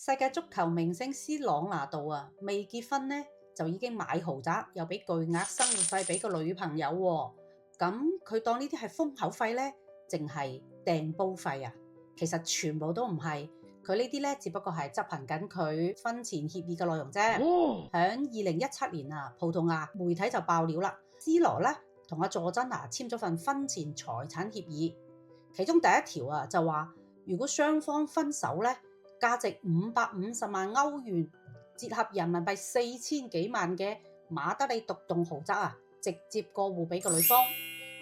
世界足球明星斯朗拿度啊，未結婚呢就已經買豪宅，又俾巨額生活費俾個女朋友喎。咁佢當呢啲係封口費呢，淨係訂煲費啊？其實全部都唔係，佢呢啲呢只不過係執行緊佢婚前協議嘅內容啫。響2017年啊，葡萄牙媒體就爆料啦，C 羅呢同阿佐真娜簽咗份婚前財產協議，其中第一條啊就話，如果雙方分手呢，價值550萬歐元，折合人民幣4000幾萬嘅馬德里獨棟豪宅啊，直接過戶俾個女方。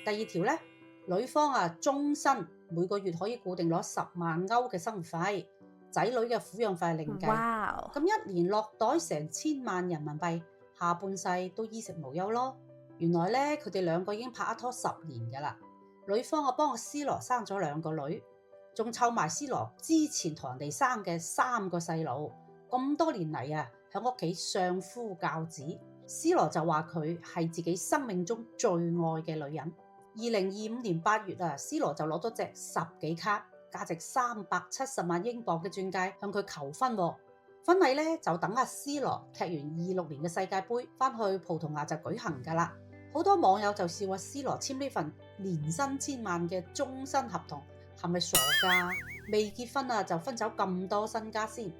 第二條呢，女方啊終身每個月可以固定攞10萬歐嘅生活費，仔女嘅撫養費另計。咁一年落袋成1000萬人民幣，下半世都衣食無憂咯。原來呢，佢哋兩個已經拍拖10年㗎啦。女方啊幫個 C 羅生咗2個女，仲湊埋 C 羅之前同人哋生嘅3個細路。咁多年嚟啊，喺屋企相夫教子。C 羅就話佢係自己生命中最愛嘅女人。2025年8月啊，C 羅就攞咗隻10幾卡，價值370萬英鎊嘅鑽戒向佢求婚。婚禮咧就等阿 C 羅踢完26年嘅世界盃，翻去葡萄牙就舉行㗎啦。好多網友就笑話 C 羅簽呢份年薪1000萬嘅終身合同係咪傻㗎？未結婚啊就分走咁多身家先？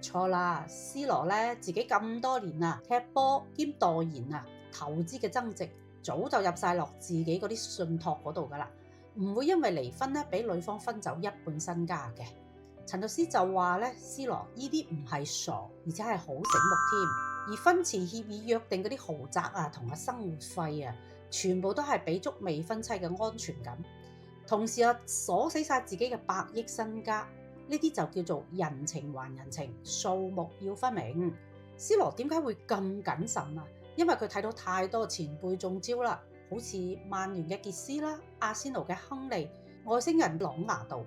錯啦 ！C 羅咧自己咁多年啊踢波兼代言啊投資嘅增值，早就入晒落自己嗰啲信託嗰度㗎啦，唔會因為離婚咧俾女方分走1半身家嘅。陳律師就話咧 C 羅呢啲唔係傻，而且係好醒目添。而婚前協議約定嗰啲豪宅啊，同埋生活費啊，全部都係俾足未婚妻嘅安全感，同時啊鎖死晒自己嘅100億身家，呢啲就叫做人情還人情，數目要分明。C 羅點解會咁謹慎啊？因為佢睇到太多前輩中招啦，好似曼聯嘅傑斯啦、阿仙奴嘅亨利、外星人朗拿度，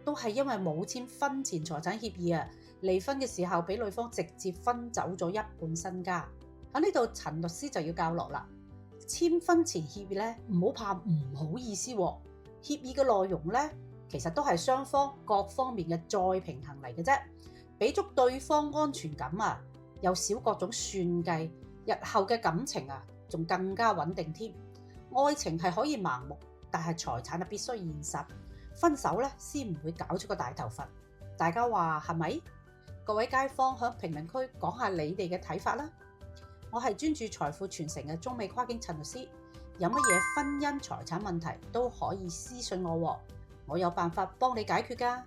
都係因為冇簽婚前財產協議啊，離婚嘅時候俾女方直接分走咗1半身家。喺呢度陳律師就要教落啦，簽婚前協議咧唔好怕唔好意思喎，協議嘅內容咧其實都係雙方各方面嘅再平衡嚟嘅啫，俾足對方安全感啊，又少各種算計，日後嘅感情啊仲更加穩定添。愛情係可以盲目，但係財產啊必須現實。分手咧先唔會搞出個大頭佛，大家話係咪？各位街坊喺評論區講下你哋嘅睇法啦。我係專注財富傳承嘅中美跨境陳律師，有乜嘢婚姻財產問題都可以私信我，我有辦法幫你解決㗎。